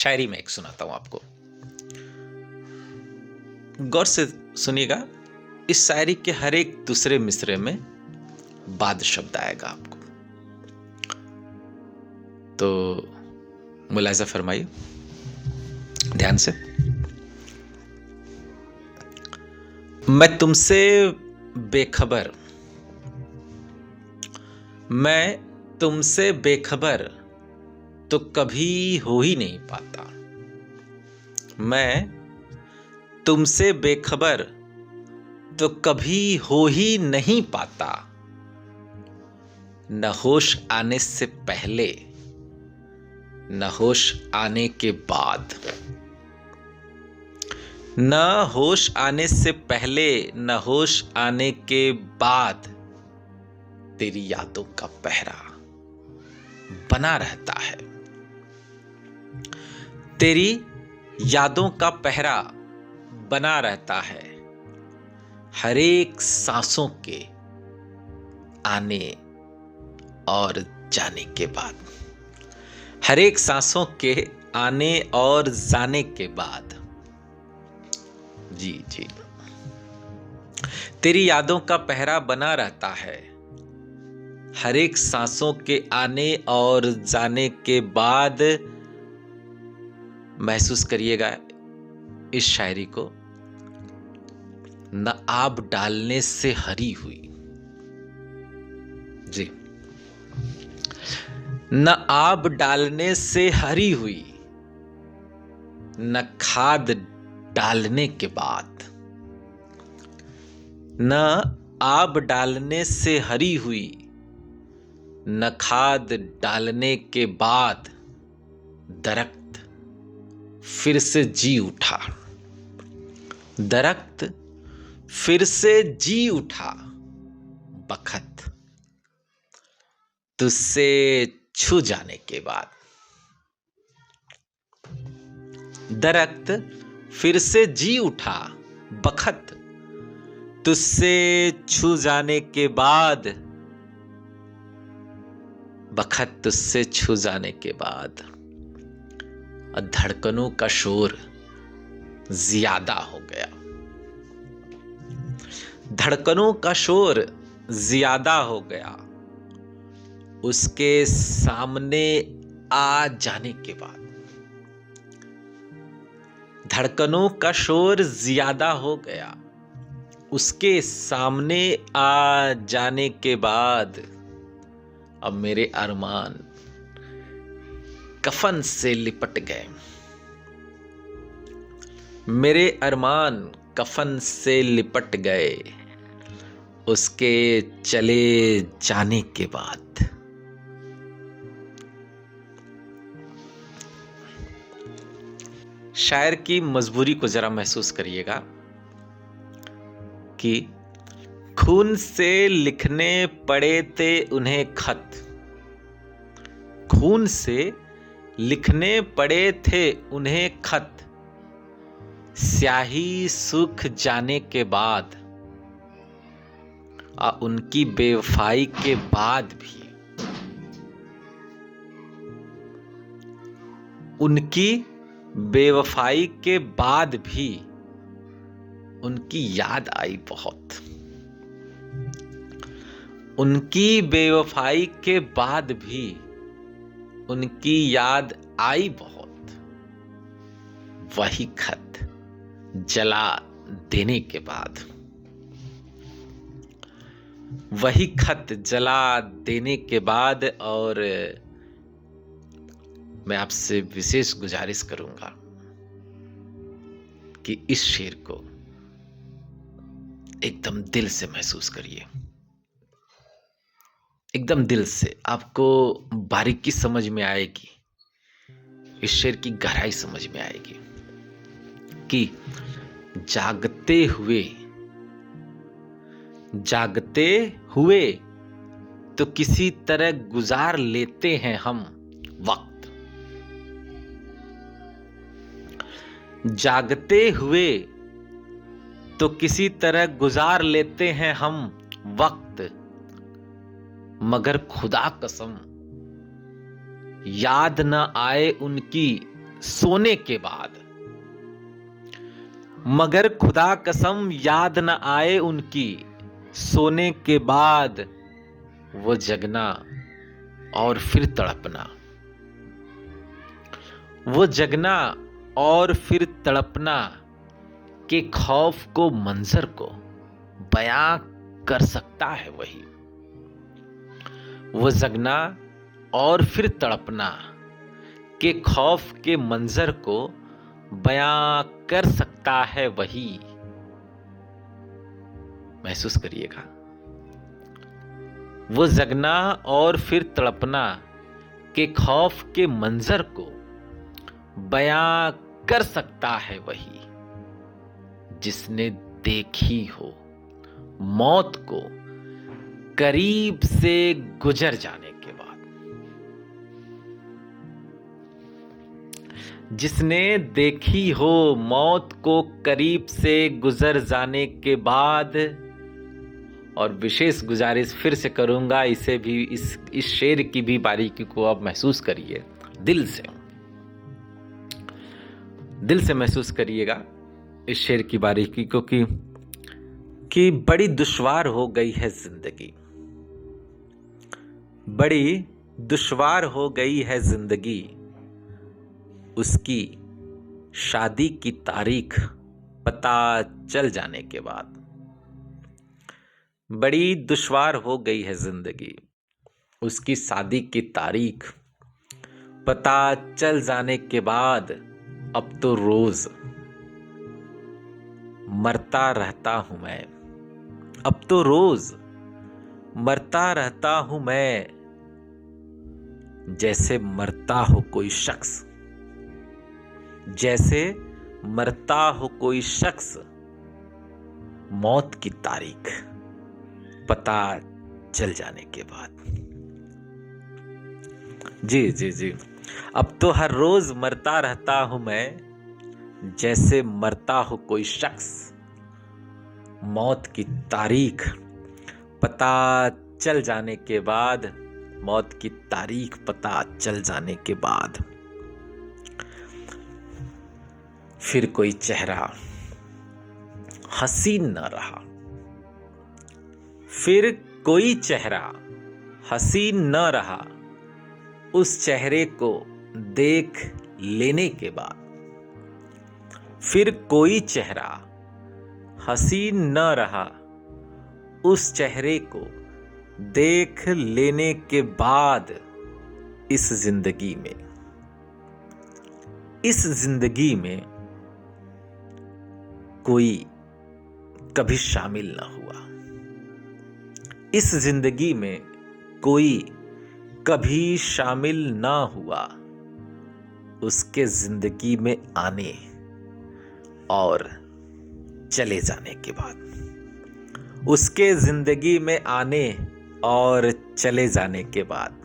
शायरी में एक सुनाता हूं आपको, गौर से सुनिएगा। इस शायरी के हर एक दूसरे मिसरे में बाद शब्द आएगा आपको, तो मुलाहिजा फरमाइए ध्यान से। मैं तुमसे बेखबर, मैं तुमसे बेखबर तो कभी हो ही नहीं पाता। मैं तुमसे बेखबर तो कभी हो ही नहीं पाता। न होश आने से पहले न होश आने के बाद, न होश आने से पहले न होश आने के बाद तेरी यादों का पहरा बना रहता है। तेरी यादों का पहरा बना रहता है हर एक सांसों के आने और जाने के बाद, हर एक सांसों के आने और जाने के बाद। जी जी, तेरी यादों का पहरा बना रहता है हर एक सांसों के आने और जाने के बाद। महसूस करिएगा इस शायरी को। न आब डालने से हरी हुई, जी, न आब डालने से हरी हुई, न खाद डालने के बाद, न आब डालने से हरी हुई, न खाद डालने के बाद दरख्त फिर से जी उठा। दरख्त फिर से जी उठा बखत तुझसे छू जाने के बाद। दरख्त फिर से जी उठा बखत तुझसे छू जाने के बाद, बखत तुझसे छू जाने के बाद। धड़कनों का शोर ज्यादा हो गया, धड़कनों का शोर ज्यादा हो गया उसके सामने आ जाने के बाद। धड़कनों का शोर ज्यादा हो गया उसके सामने आ जाने के बाद। अब मेरे अरमान कफन से लिपट गए, मेरे अरमान कफन से लिपट गए उसके चले जाने के बाद। शायर की मजबूरी को जरा महसूस करिएगा कि खून से लिखने पड़े थे उन्हें खत, खून से लिखने पड़े थे उन्हें खत स्याही सूख जाने के बाद। उनकी बेवफाई के बाद भी, उनकी बेवफाई के बाद भी उनकी याद आई बहुत। उनकी बेवफाई के बाद भी उनकी याद आई बहुत। वही खत जला देने के बाद, वही खत जला देने के बाद। और मैं आपसे विशेष गुजारिश करूंगा कि इस शेर को एकदम दिल से महसूस करिए, एकदम दिल से। आपको बारीकी समझ में आएगी, इस शेर की गहराई समझ में आएगी कि जागते हुए तो किसी तरह गुजार लेते हैं हम वक्त। जागते हुए तो किसी तरह गुजार लेते हैं हम वक्त, मगर खुदा कसम याद न आए उनकी सोने के बाद, मगर खुदा कसम याद न आए उनकी सोने के बाद वो जगना और फिर तड़पना, वो जगना और फिर तड़पना के खौफ को मंजर को बयां कर सकता है वही। वो जगना और फिर तड़पना के खौफ के मंजर को बयां कर सकता है वही। महसूस करिएगा, वो जगना और फिर तड़पना के खौफ के मंजर को बयां कर सकता है वही, जिसने देखी हो मौत को करीब से गुजर जाने के बाद, जिसने देखी हो मौत को करीब से गुजर जाने के बाद। और विशेष गुजारिश फिर से करूंगा, इसे भी इस शेर की भी बारीकी को आप महसूस करिए, दिल से महसूस करिएगा इस शेर की बारीकी को कि बड़ी दुश्वार हो गई है जिंदगी, बड़ी दुश्वार हो गई है जिंदगी, उसकी शादी की तारीख पता चल जाने के बाद। बड़ी दुश्वार हो गई है जिंदगी, उसकी शादी की तारीख पता चल जाने के बाद। अब तो रोज मरता रहता हूं मैं, अब तो रोज मरता रहता हूं मैं, जैसे मरता हो कोई शख्स, जैसे मरता हो कोई शख्स, मौत की तारीख पता चल जाने के बाद। जी जी जी, अब तो हर रोज मरता रहता हूं मैं, जैसे मरता हो कोई शख्स, मौत की तारीख पता चल जाने के बाद, मौत की तारीख पता चल जाने के बाद। फिर कोई चेहरा हसीन न रहा, फिर कोई चेहरा हसीन न रहा, उस चेहरे को देख लेने के बाद। फिर कोई चेहरा हसीन न रहा, उस चेहरे को देख लेने के बाद। इस जिंदगी में कोई कभी शामिल न हुआ, इस जिंदगी में कोई कभी शामिल ना हुआ, उसके जिंदगी में आने और चले जाने के बाद, उसके जिंदगी में आने और चले जाने के बाद।